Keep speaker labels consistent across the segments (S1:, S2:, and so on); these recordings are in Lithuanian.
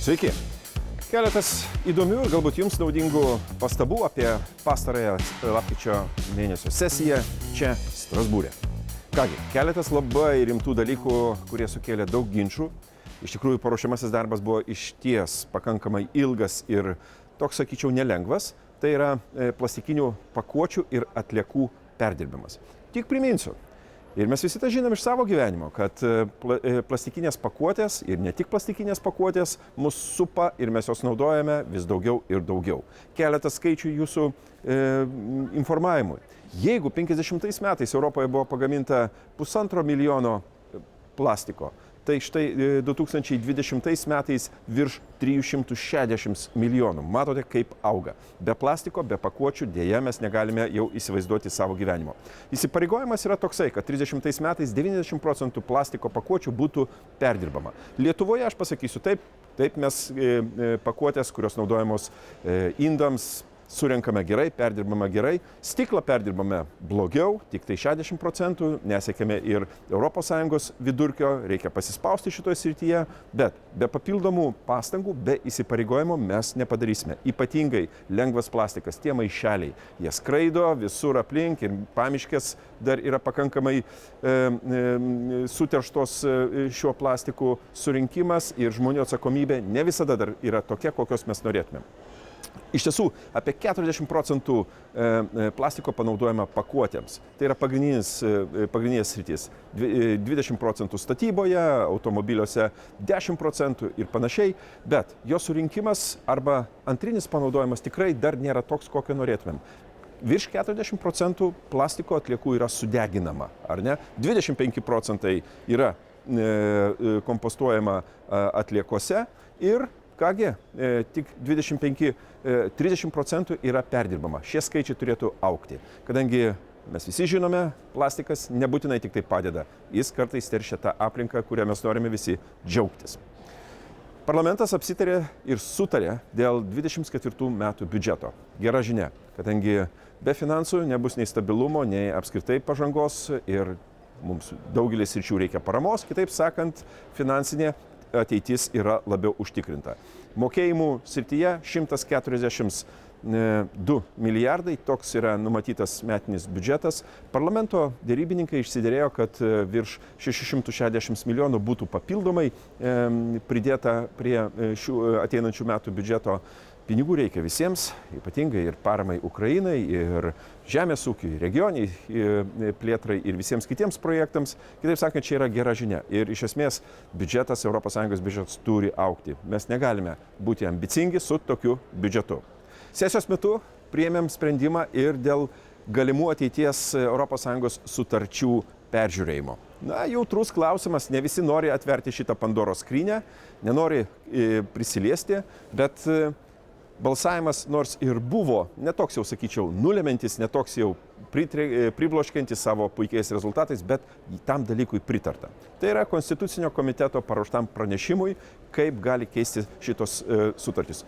S1: Sveiki. Keletas įdomių ir galbūt jums naudingų pastabų apie pastarąją lapkričio mėnesio sesiją čia Strasbūre. Kągi, keletas labai rimtų dalykų, kurie sukėlė daug ginčų. Iš tikrųjų, paruošiamasis darbas buvo išties pakankamai ilgas ir toks, sakyčiau, nelengvas. Tai yra plastikinių pakuočių ir atliekų perdirbimas. Tik priminsiu. Ir mes visi tą žinom iš savo gyvenimo, kad plastikinės pakuotės ir ne tik plastikinės pakuotės mus supa ir mes jos naudojame vis daugiau ir daugiau. Keletas skaičių jūsų informavimui. Jeigu 50 metais Europoje buvo pagaminta 1,5 milijono plastiko, tai štai 2020 metais virš 360 milijonų. Matote, kaip auga. Be plastiko, be pakuočių dėja mes negalime jau įsivaizduoti savo gyvenimo. Įsipareigojimas yra toksai, kad 30 metais 90% plastiko pakuočių būtų perdirbama. Lietuvoje, aš pasakysiu, taip mes pakuotės, kurios naudojamos indams, surenkame gerai, perdirbame gerai, stiklą perdirbame blogiau, tik tai 60%, nesiekėme ir ES vidurkio, reikia pasispausti šitoje srityje, bet be papildomų pastangų, be įsipareigojimo mes nepadarysime. Ypatingai lengvas plastikas, tie maišeliai, jie skraido visur aplink ir pamiškės dar yra pakankamai suterštos šiuo plastiku surinkimas ir žmonių atsakomybė ne visada dar yra tokia, kokios mes norėtume. Iš tiesų, apie 40% plastiko panaudojama pakuotėms. Tai yra pagrindinės sritys. 20% statyboje, automobiliuose 10% ir panašiai, bet jo surinkimas arba antrinis panaudojimas tikrai dar nėra toks, kokio norėtumėm. Virš 40% plastiko atliekų yra sudeginama, ar ne? 25% yra kompostuojama atliekose ir kągi, tik 30% yra perdirbama. Šie skaičiai turėtų augti, kadangi mes visi žinome, plastikas nebūtinai tik tai padeda. Jis kartais teršia tą aplinką, kurią mes norime visi džiaugtis. Parlamentas apsitarė ir sutarė dėl 24 metų biudžeto. Gera žinia, kadangi be finansų nebus nei stabilumo, nei apskritai pažangos ir mums daugelis sričių reikia paramos, kitaip sakant, finansinė ateitis yra labiau užtikrinta. Mokėjimų srityje 142 milijardai, toks yra numatytas metinis biudžetas. Parlamento dėrybininkai išsiderėjo, kad virš 660 milijonų būtų papildomai pridėta prie šių ateinančių metų biudžeto. Pinigų reikia visiems, ypatingai ir paramai Ukrainai, ir žemės ūkiui, regioniai plėtrai ir visiems kitiems projektams. Kitaip sakant, čia yra gera žinia. Ir iš esmės biudžetas, ES biudžetas turi augti. Mes negalime būti ambicingi su tokiu biudžetu. Sesijos metu priėmėm sprendimą ir dėl galimų ateities ES sutarčių peržiūrėjimo. Na, jautrus klausimas, ne visi nori atverti šitą Pandoros skrynią, nenori prisiliesti, bet balsavimas nors ir buvo netoks jau, sakyčiau, nulemantis, netoks jau pribloškiantis savo puikiais rezultatais, bet tam dalykui pritarta. Tai yra Konstitucinio komiteto paruoštam pranešimui, kaip gali keisti šitos sutartys.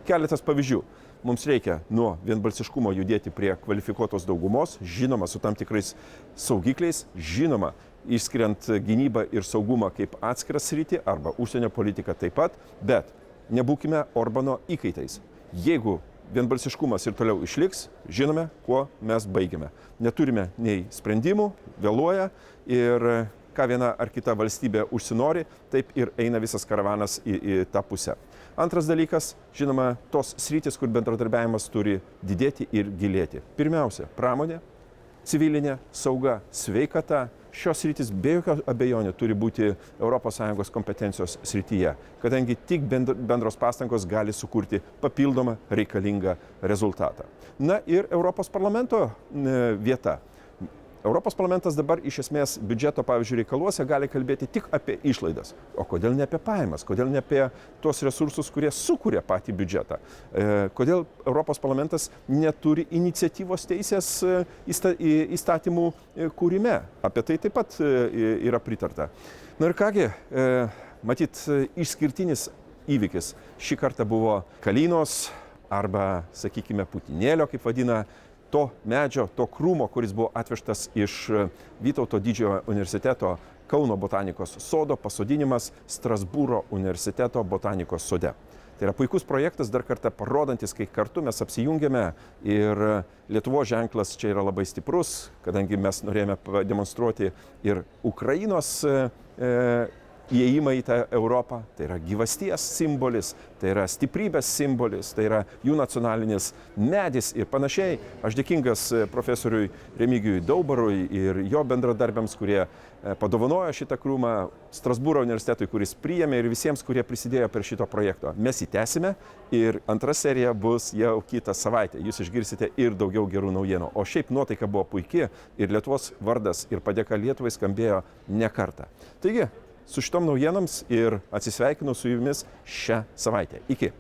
S1: Keletas pavyzdžių. Mums reikia nuo vienbalsiškumo judėti prie kvalifikuotos daugumos, žinoma, su tam tikrais saugikliais, žinoma, išskiriant gynybą ir saugumą kaip atskirą sritį arba užsienio politiką taip pat, bet nebūkime Orbano įkaitais. Jeigu vienbalsiškumas ir toliau išliks, žinome, kuo mes baigiame. Neturime nei sprendimų, vėluoja ir ką viena ar kita valstybė užsinori, taip ir eina visas karavanas į tą pusę. Antras dalykas, žinoma, tos sritis, kur bendradarbiavimas turi didėti ir gilėti. Pirmiausia, pramonė, civilinė sauga, sveikata. Šios sritis be jokio abejonių turi būti ES kompetencijos srityje, kadangi tik bendros pastangos gali sukurti papildomą reikalingą rezultatą. Na ir Europos parlamento vieta. Europos parlamentas dabar iš esmės biudžeto, pavyzdžiui, reikaluose gali kalbėti tik apie išlaidas. O kodėl ne apie pajamas? Kodėl ne apie tuos resursus, kurie sukuria patį biudžetą? Kodėl Europos parlamentas neturi iniciatyvos teisės įstatymų kūrime? Apie tai taip pat yra pritarta. Na ir kągi, matyt, išskirtinis įvykis šį kartą buvo Kalynos arba, sakykime, Putinėlio, kaip vadina to medžio, to krūmo, kuris buvo atvežtas iš Vytauto didžiojo universiteto Kauno botanikos sodo, pasodinimas Strasbūro universiteto botanikos sode. Tai yra puikus projektas, dar kartą parodantis, kai kartu mes apsijungiame ir Lietuvos ženklas čia yra labai stiprus, kadangi mes norėjome demonstruoti ir Ukrainos įėjimą į tą Europą, tai yra gyvasties simbolis, tai yra stiprybės simbolis, tai yra jų nacionalinis medis ir panašiai. Aš dėkingas profesoriui Remigijui Daubarui ir jo bendradarbiams, kurie padovanojo šitą krūmą, Strasbūro universitetui, kuris priėmė, ir visiems, kurie prisidėjo prie šito projekto. Mes jį tęsime ir antra serija bus jau kitą savaitę. Jūs išgirsite ir daugiau gerų naujienų. O šiaip nuotaika buvo puikiai ir Lietuvos vardas ir padėka Lietuvai skambėjo ne kartą. Taigi, su šitom naujienoms ir atsisveikinu su jumis šią savaitę. Iki.